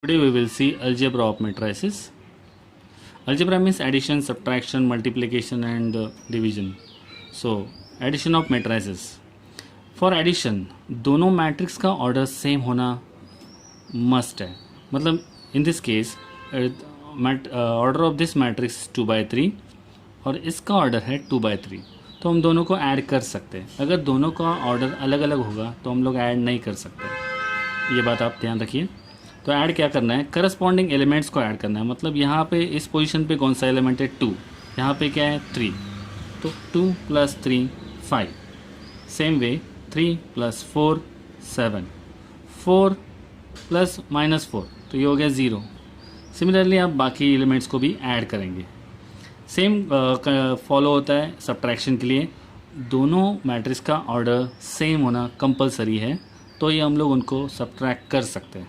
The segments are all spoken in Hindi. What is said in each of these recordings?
Today we will see algebra of matrices. Algebra means addition, subtraction, multiplication and division. So addition of matrices. For addition दोनों मैट्रिक्स का ऑर्डर सेम होना मस्ट है. मतलब इन this case order of this matrix 2/3 और इसका ऑर्डर है 2/3. तो हम दोनों को ऐड कर सकते हैं. अगर दोनों का ऑर्डर अलग अलग होगा तो हम लोग ऐड नहीं कर सकते. ये बात आप ध्यान रखिए. तो ऐड क्या करना है, करस्पॉन्डिंग एलिमेंट्स को ऐड करना है. मतलब यहाँ पे इस पोजीशन पे कौन सा एलिमेंट है 2, यहाँ पे क्या है 3. तो 2 + 3 5. Same way 3 + 4 7. 4 + -4 तो ये हो गया 0. सिमिलरली आप बाकी एलिमेंट्स को भी ऐड करेंगे. सेम फॉलो होता है सब्ट्रैक्शन के लिए. दोनों मैट्रिक्स का ऑर्डर सेम होना कंपलसरी है, तो ये हम लोग उनको सब्ट्रैक्ट कर सकते हैं.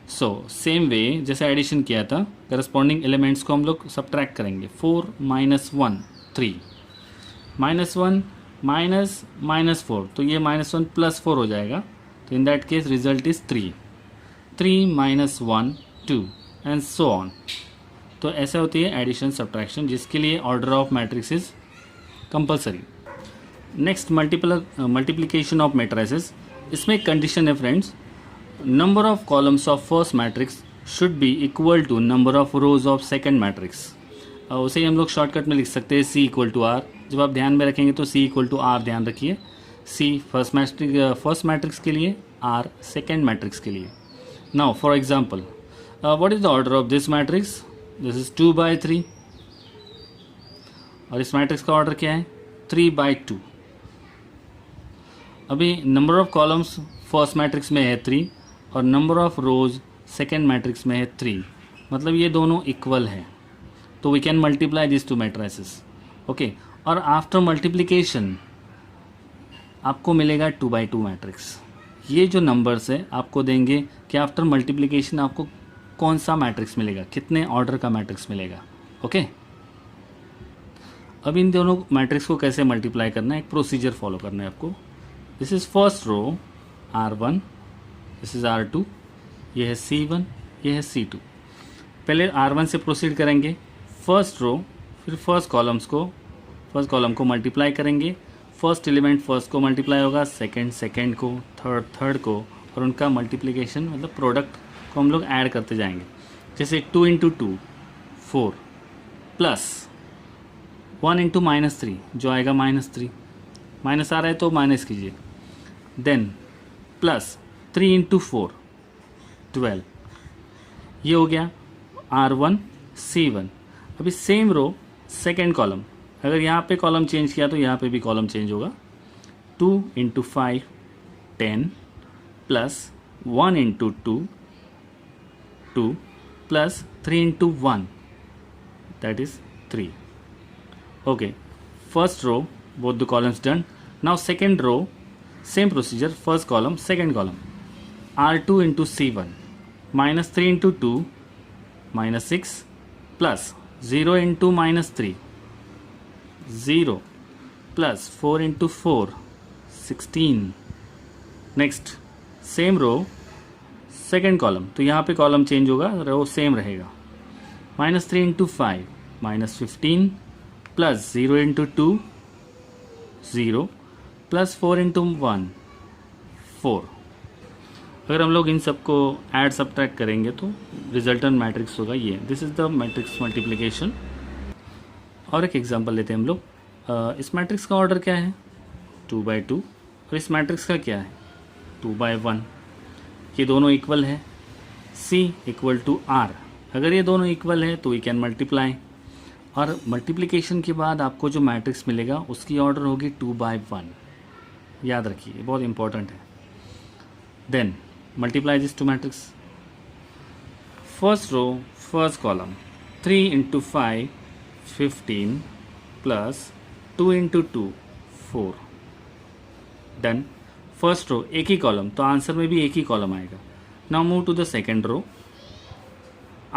सो सेम वे जैसे एडिशन किया था, करस्पॉन्डिंग एलिमेंट्स को हम लोग सब्ट्रैक्ट करेंगे. 4 - 1 3 -1 -4 तो ये -1 + 4 हो जाएगा. तो in that case result is 3. 3 - 1 2 and so on. तो ऐसा होती है एडिशन सब्ट्रैक्शन, जिसके लिए order of matrix is compulsory. Next multiplication of matrices. इसमें एक कंडीशन है friends, number of columns of first matrix should be equal to number of rows of second matrix. उसे ही हम लोग शॉर्टकट में लिख सकते हैं C = R. जब आप ध्यान में रखेंगे तो C = R ध्यान रखिए. C फर्स्ट मैट्रिक्स के लिए, R सेकंड मैट्रिक्स के लिए. Now for example, what is the order of this matrix? This is 2/3 और इस मैट्रिक्स का ऑर्डर क्या है 3/2. अभी number of columns first matrix में है 3 और number of rows second matrix में है 3. मतलब ये दोनों इक्वल है, तो we can multiply this two matrices. Okay, और आफ्टर मल्टीप्लिकेशन आपको मिलेगा 2/2 मैट्रिक्स. ये जो नंबर्स है आपको देंगे कि आफ्टर मल्टीप्लिकेशन आपको कौन सा मैट्रिक्स मिलेगा, कितने ऑर्डर का मैट्रिक्स मिलेगा. ओके, अब इन दोनों मैट्रिक्स को कैसे मल्टीप्लाई करना है, एक प्रोसीजर फॉलो करना है आपको. This is first row R1, this is R2, ये है C1, ये है C2. पहले R1 से प्रोसीड करेंगे. फर्स्ट रो, फिर फर्स्ट कॉलम को मल्टीप्लाई करेंगे. फर्स्ट एलिमेंट फर्स्ट को मल्टीप्लाई होगा, सेकंड को, थर्ड को, और उनका मल्टीप्लिकेशन मतलब प्रोडक्ट को हम लोग ऐड करते जाएंगे. जैसे 2 × 2 4 प्लस 1 × -3 जो आएगा -3. माइनस आ रहा है तो माइनस कीजिए. Then plus 3 × 4 12. ये हो गया R1 C1. अभी सेम रो सेकेंड कॉलम, अगर यहाँ पे कॉलम चेंज किया तो यहाँ पे भी कॉलम चेंज होगा. 2 × 5 10 plus 1 × 2 2 plus 3 × 1 that is 3. Okay, first row both the columns done. Now second row, same procedure, first column, second column. R2 × C1 -3 × 2 -6 plus 0 × -3 0 plus 4 × 4 16. next same row second column, तो यहाँ पे कॉलम चेंज होगा, रो सेम रहेगा. -3 × 5 -15 plus 0 × 2 0 प्लस 4 × 1 4. अगर हम लोग इन सबको ऐड सब्ट्रैक्ट करेंगे तो रिजल्टेंट मैट्रिक्स होगा ये. This is the matrix multiplication. और एक एग्जांपल लेते हैं हम लोग. इस मैट्रिक्स का ऑर्डर क्या है 2/2 और इस मैट्रिक्स का क्या है 2/1. ये दोनों इक्वल है. C = R. अगर ये दोनों इक्वल है तो वी कैन मल्टीप्लाई. और मल्टीप्लिकेशन के बाद आपको जो मैट्रिक्स मिलेगा उसकी ऑर्डर होगी 2/1. याद रखिए, बहुत इंपॉर्टेंट है. Then multiply this two matrix. First row first column 3 × 5 15 plus 2 × 2 4. Done. First row एक ही कॉलम, तो आंसर में भी एक ही कॉलम आएगा. Now move to the second row.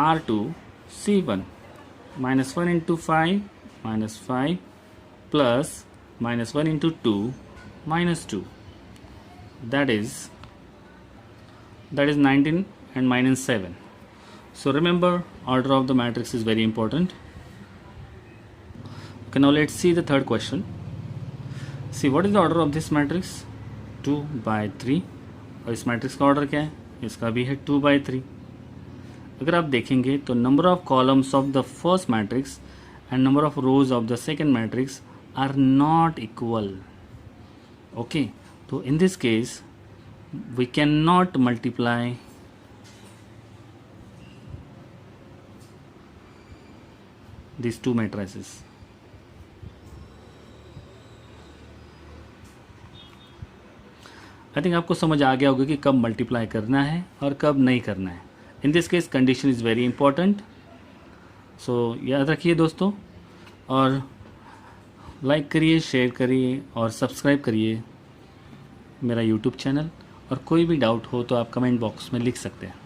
R2 C1 -1 × 5 -5 plus -1 × 2 -2. That is 19 and -7. So remember, order of the matrix is very important. Okay, now let's see the third question. See, what is the order of this matrix? 2/3. और इस मैट्रिक्स का ऑर्डर क्या है? इसका भी है 2/3. अगर आप देखेंगे तो number of columns of the first matrix and number of rows of the second matrix are not equal. Okay, तो in this case we can not multiply these two matrices. I think आपको समझ आ गया होगा कि कब मल्टीप्लाई करना है और कब नहीं करना है. In this case condition is very important. So याद रखिए दोस्तों, और लाइक करिए, शेयर करिए और सब्सक्राइब करिए मेरा यूट्यूब चैनल. और कोई भी डाउट हो तो आप कमेंट बॉक्स में लिख सकते हैं.